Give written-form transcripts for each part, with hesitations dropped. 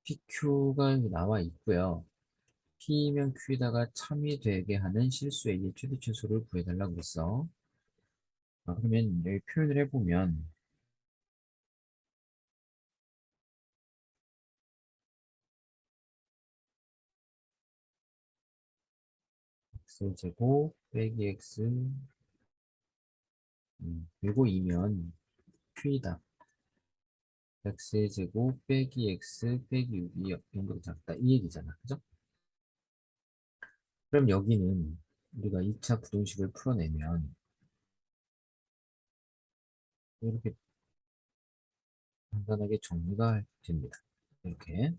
PQ가 나와 있고요. P면 Q에다가 참이 되게 하는 실수의 최대 최소를 구해달라고 했어. 그러면 여기 표현을 해보면 x제곱 빼기 x 요거 이면 Q이다. x제곱 빼기 x 빼기 6이 0보다 작다. 이 얘기잖아. 그죠? 그럼 여기는 우리가 2차 부등식을 풀어내면 이렇게 간단하게 정리가 됩니다. 이렇게.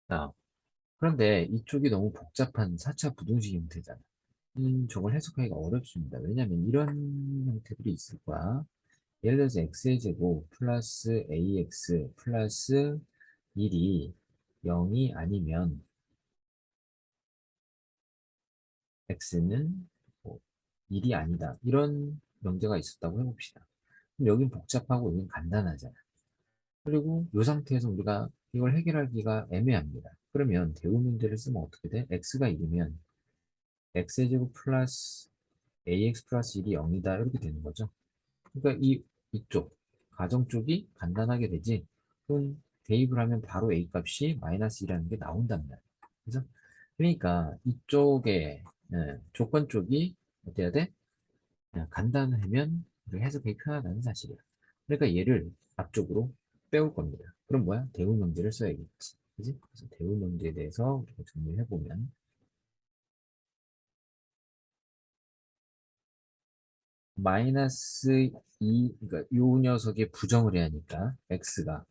자, 그런데 이쪽이 너무 복잡한 4차 부등식 형태잖아. 저걸 해석하기가 어렵습니다. 왜냐면 이런 형태들이 있을 거야. 예를 들어서 x의 제곱 플러스 ax 플러스 1이 0이 아니면 x는 뭐 1이 아니다. 이런 명제가 있었다고 해봅시다. 그럼 여긴 복잡하고 여긴 간단하잖아. 그리고 이 상태에서 우리가 이걸 해결하기가 애매합니다. 그러면 대우 문제를 쓰면 어떻게 돼? x가 1이면 x제곱 플러스 ax 플러스 1이 0이다. 이렇게 되는 거죠. 그러니까 이쪽, 가정 쪽이 간단하게 되지. 그럼 대입을 하면 바로 a 값이 마이너스 2라는 게 나온단 말이야. 그래서 그러니까 이쪽에 조건 쪽이 어때야 돼? 간단하면 우리가 해석하기 편하다는 사실이야. 그러니까 얘를 앞쪽으로 빼올 겁니다. 그럼 뭐야? 대우 명제를 써야겠지. 그지? 그래서 대우 명제에 대해서 우리가 정리를 해보면 마이너스 2, 그러니까 요 녀석의 부정을 해야 하니까 x가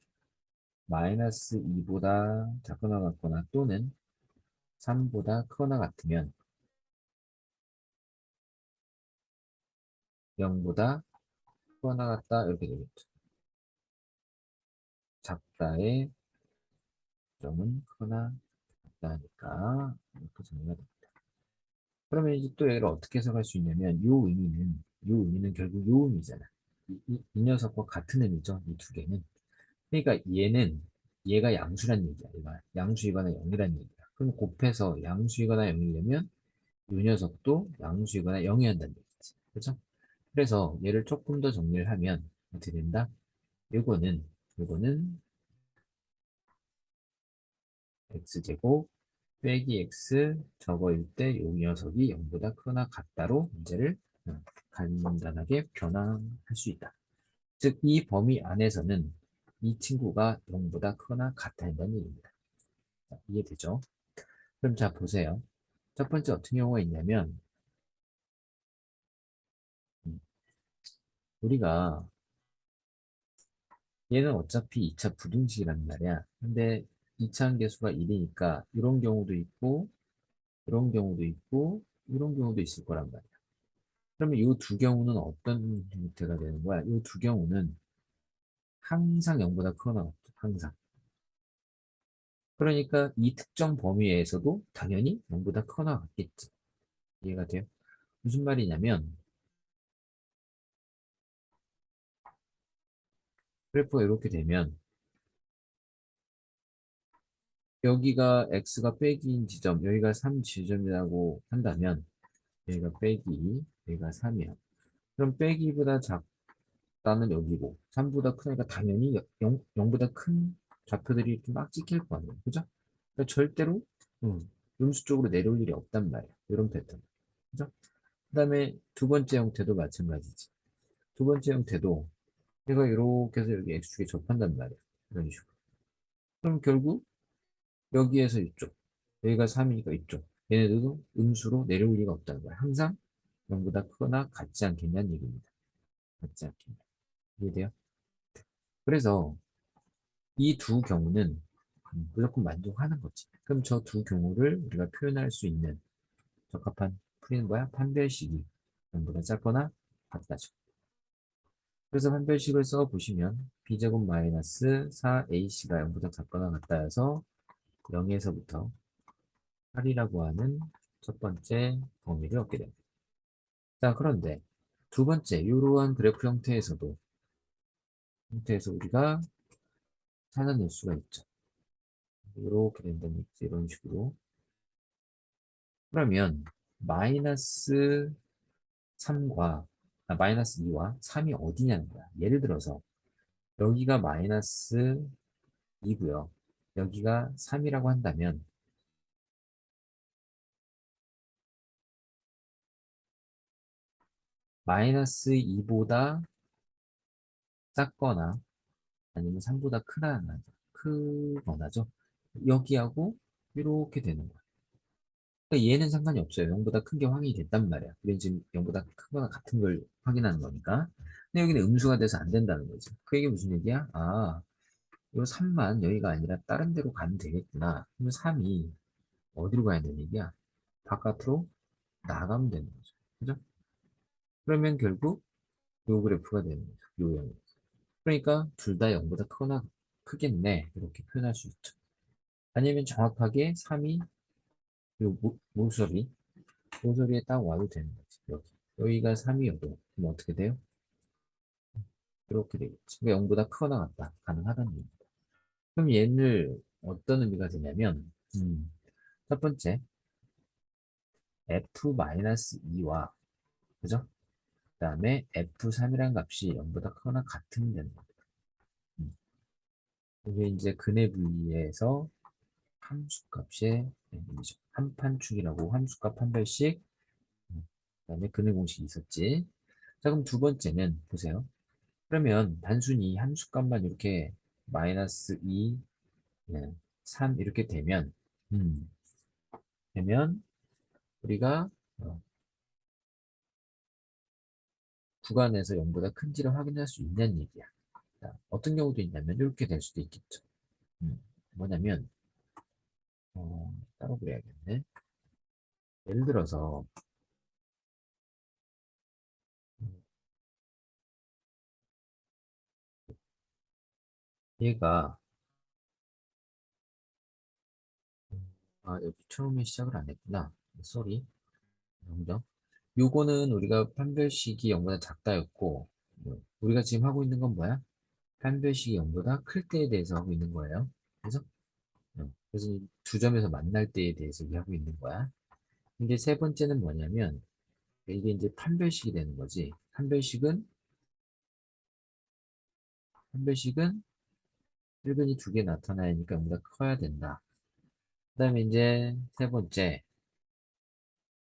마이너스 2보다 작거나 같거나 또는 3보다 크거나 같으면 0보다 크거나 같다 이렇게 되겠죠. 작다의 점은 크거나 같다니까 이렇게 정리가 됩니다. 그러면 이제 또 얘를 어떻게 해석할 수 있냐면 요 의미는 결국 요 의미잖아. 이 녀석과 같은 의미죠. 이 두 개는. 그러니까 얘가 양수란 얘기야. 얘가 양수이거나 0이란 얘기야. 그럼 곱해서 양수이거나 0이려면 이 녀석도 양수이거나 0이어야 한다는 얘기지. 그렇죠? 그래서 얘를 조금 더 정리를 하면 어떻게 된다? 요거는 x제곱 빼기 x 저거일 때 요 녀석이 0보다 크거나 같다로 문제를 간단하게 변환할 수 있다. 즉, 이 범위 안에서는 이 친구가 0보다 크거나 같아야 한다는 얘기입니다. 자, 이해되죠? 그럼 자, 보세요. 첫 번째 어떤 경우가 있냐면, 음, 우리가 얘는 어차피 2차 부등식이란 말이야. 근데 2차 함계수가 1이니까 이런 경우도 있고, 이런 경우도 있고, 이런 경우도 있을 거란 말이야. 그러면 이 두 경우는 어떤 형태가 되는 거야? 이 두 경우는 항상 0보다 크거나 같죠. 항상. 그러니까 이 특정 범위에서도 당연히 0보다 크거나 같겠지. 이해가 돼요? 무슨 말이냐면 그래프가 이렇게 되면 여기가 x가 빼기인 지점, 여기가 3 지점이라고 한다면 여기가 빼기, 여기가 3이야. 그럼 빼기보다 작다는 여기고 3보다 크니까 당연히 0보다 큰 좌표들이 이렇게 막 찍힐 거 아니에요. 그죠? 그러니까 절대로 음수 쪽으로 내려올 일이 없단 말이야. 이런 패턴. 그죠? 그 다음에 두 번째 형태도 마찬가지지. 두 번째 형태도 얘가 이렇게 해서 여기 x축에 접한단 말이야. 이런 식으로. 그럼 결국 여기에서 이쪽, 여기가 3이니까 이쪽. 얘네들도 음수로 내려올 리가 없다는 거야. 항상 0보다 크거나 같지 않겠냐는 얘기입니다. 같지 않겠냐. 이해돼요? 그래서 이 두 경우는 무조건 만족하는 거지. 그럼 저 두 경우를 우리가 표현할 수 있는 적합한 풀이는 뭐야? 판별식이 0보다 작거나 같다죠. 그래서 판별식을 써보시면 b제곱 마이너스 4ac가 0보다 작거나 같다 해서 0에서부터 8이라고 하는 첫 번째 범위를 얻게 됩니다. 자, 그런데 두 번째, 이러한 그래프 형태에서 우리가 찾아낼 수가 있죠. 이렇게 된다는 얘기죠. 이런 식으로. 그러면 마이너스 3과 마이너스 2와 3이 어디냐는 거야. 예를 들어서 여기가 마이너스 2고요. 여기가 3이라고 한다면 마이너스 2보다 작거나 아니면 3보다 크거나죠. 여기하고 이렇게 되는 거야. 그러니까 얘는 상관이 없어요. 0보다 큰 게 확인이 됐단 말이야. 우리는 지금 0보다 크거나 같은 걸 확인하는 거니까. 근데 여기는 음수가 돼서 안 된다는 거지. 그 얘기 무슨 얘기야? 아, 요 3만 여기가 아니라 다른 데로 가면 되겠구나. 그러면 3이 어디로 가야 되는 얘기야? 바깥으로 나가면 되는 거죠. 그죠? 그러면 결국 요 그래프가 되는 거죠. 요형. 그러니까 둘 다 0보다 크거나 크겠네. 이렇게 표현할 수 있죠. 아니면 정확하게 3이 요 모서리에 딱 와도 되는 거지. 여기. 여기가 3이어도 그럼 어떻게 돼요? 이렇게 되겠지. 그러니까 0보다 크거나 같다. 가능하다는 얘기입니다. 그럼 얘를 어떤 의미가 되냐면 첫 번째 f-2와 그죠? 그 다음에 f3이라는 값이 0보다 크거나 같으면 되는 겁니다. 이게 이제 근의 분리에서 함수값의 한판축이라고 함수값 한 별씩 그다음에 근의 공식이 있었지. 자 그럼 두 번째는 보세요. 그러면 단순히 함수값만 이렇게 마이너스 2, 3 이렇게 음, 되면 우리가 구간에서 0보다 큰지를 확인할 수 있는 얘기야. 자, 어떤 경우도 있냐면 이렇게 될 수도 있겠죠. 뭐냐면 따로 그래야겠네. 예를 들어서 음, 얘가 여기 처음에 시작을 안 했구나. 쏘리. 정정. 요거는 우리가 판별식이 0보다 작다였고 우리가 지금 하고 있는 건 뭐야? 판별식이 0보다 클 때에 대해서 하고 있는 거예요. 그래서 그래서 이두 점에서 만날 때에 대해서 얘기하고 있는 거야. 근데 세 번째는 뭐냐면 이게 이제 판별식이 되는 거지. 판별식은 필근이 두 개 나타나니까 0보다 커야 된다. 그 다음에 이제 세 번째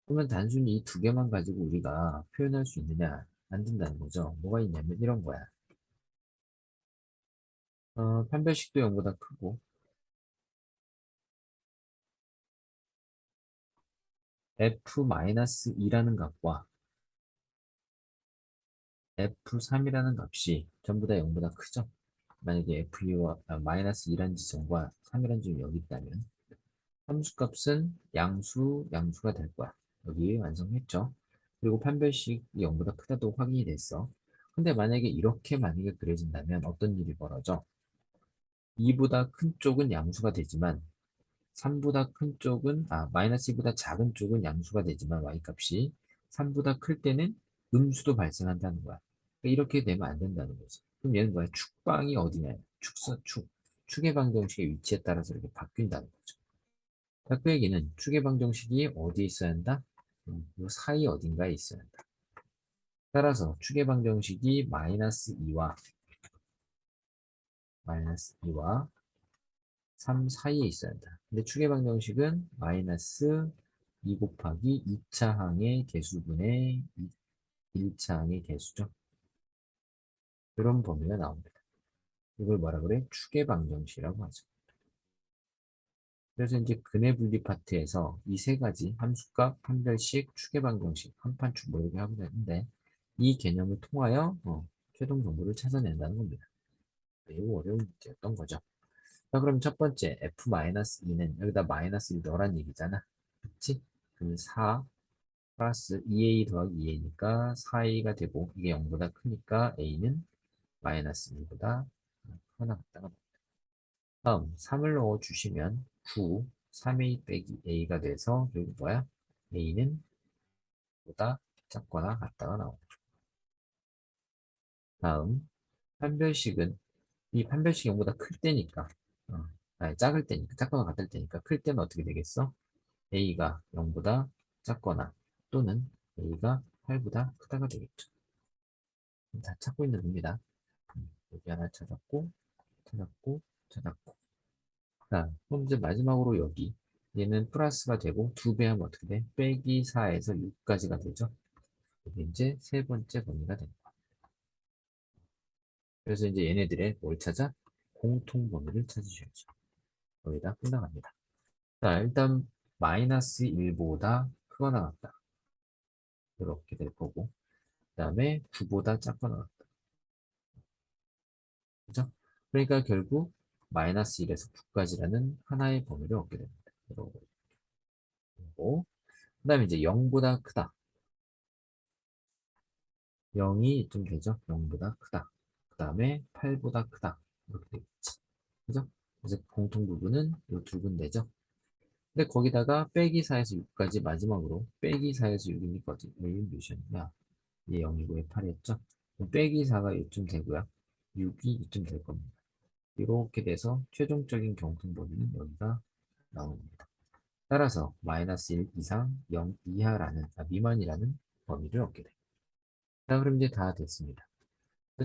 그러면 단순히 이 두 개만 가지고 우리가 표현할 수 있느냐? 안 된다는 거죠. 뭐가 있냐면 이런 거야. 판별식도 0보다 크고 f-2라는 값과 f3이라는 값이 전부 다 0보다 크죠. 만약에 f2와 마이너스 2라는 지점과 3이라는 지점이 여기 있다면 함수값은 양수가 될 거야. 여기 완성했죠. 그리고 판별식이 0보다 크다도 확인이 됐어. 근데 만약에 그려진다면 어떤 일이 벌어져? 2보다 큰 쪽은 양수가 되지만 3보다 큰 쪽은 마이너스 2보다 작은 쪽은 양수가 되지만 y값이 3보다 클 때는 음수도 발생한다는 거야. 그러니까 이렇게 되면 안 된다는 거지. 그럼 얘는 뭐야? 축방이 어디냐? 축의 방정식의 위치에 따라서 이렇게 바뀐다는 거죠. 자, 그 얘기는 축의 방정식이 어디에 있어야 한다? 이 사이 어딘가에 있어야 한다. 따라서 축의 방정식이 마이너스 2와 3 사이에 있어야 한다. 근데 축의 방정식은 마이너스 2 곱하기 2차 항의 개수분의 1차 항의 개수죠. 이런 범위가 나옵니다. 이걸 뭐라 그래? 축의 방정식이라고 하죠. 그래서 이제 근의 분리 파트에서 이 세 가지 함수값, 판별식, 축의 방정식, 한판축 뭐 이렇게 하고 되는데 이 개념을 통하여 최종 정보를 찾아낸다는 겁니다. 매우 어려운 문제였던 거죠. 자, 그럼 첫 번째 f-2는 여기다 마이너스 1 넣으란 얘기잖아. 그치? 그럼 4 플러스 2a 더하기 2a니까 4a가 되고 이게 0보다 크니까 a는 마이너스 1보다 크거나 같다가 다음 3을 넣어주시면 9, 3a 빼기 a가 돼서 결국 뭐야? a는 보다 작거나 같다가 나옵니다. 다음 판별식은 이 판별식 0보다 클 때니까, 아니, 작을 때니까, 작거나 같을 때니까, 클 때는 어떻게 되겠어? a가 0보다 작거나 또는 a가 8보다 크다가 되겠죠. 다 찾고 있는 겁니다. 여기 하나 찾았고, 찾았고, 찾았고. 자, 그럼 이제 마지막으로 여기. 얘는 플러스가 되고, 2배 하면 어떻게 돼? 빼기 4에서 6까지가 되죠. 이게 이제 세 번째 범위가 됩니다. 그래서 이제 얘네들의 뭘 찾아? 공통 범위를 찾으셔야죠. 거의 다 끝나갑니다. 자, 일단 마이너스 1보다 크거나 같다. 이렇게 될 거고, 그 다음에 9보다 작거나 같다. 그죠? 그러니까 결국 마이너스 1에서 9까지라는 하나의 범위를 얻게 됩니다. 이러고, 그 다음에 이제 0보다 크다. 0이 좀 되죠? 0보다 크다. 그 다음에 8보다 크다. 이렇게 되겠지. 그죠? 그래서 공통 부분은 이 두 군데죠. 근데 거기다가 빼기 4에서 6까지 마지막으로 빼기 4에서 6이니까 얘는 몇이었냐? 얘 0이고 얘 8이었죠? 빼기 4가 이쯤 되고요. 6이 이쯤 될 겁니다. 이렇게 돼서 최종적인 경통 범위는 여기가 나옵니다. 따라서 마이너스 1 이상 0 이하라는 미만이라는 범위를 얻게 됩니다. 자, 그럼 이제 다 됐습니다.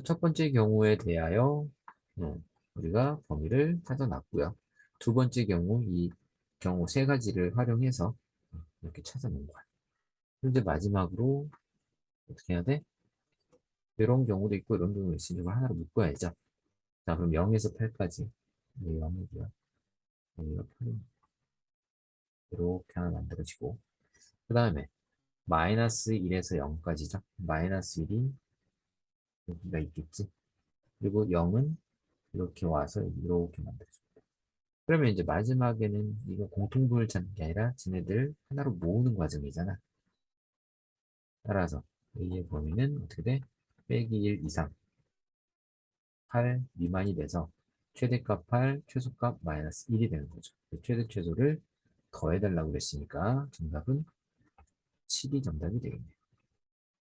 첫 번째 경우에 대하여 우리가 범위를 찾아놨고요. 두 번째 경우 이 경우 세 가지를 활용해서 이렇게 찾아놓은 거야. 그럼 이제 마지막으로 어떻게 해야 돼? 이런 경우도 있고 이런 경우도 있으니까 하나로 묶어야죠. 자, 그럼 0에서 8까지 0이고요. 여기가 8이 이렇게 하나 만들어지고 그 다음에 마이너스 1에서 0까지죠. 마이너스 1이 여기가 있겠지. 그리고 0은 이렇게 와서 이렇게 만들어져. 그러면 이제 마지막에는 이거 공통분을 찾는 게 아니라 지네들 하나로 모으는 과정이잖아. 따라서 A의 범위는 어떻게 돼? 빼기 1 이상 8 미만이 돼서 최대값 8, 최소값 마이너스 1이 되는 거죠. 최대 최소를 더해달라고 그랬으니까 정답은 7이 정답이 되겠네요.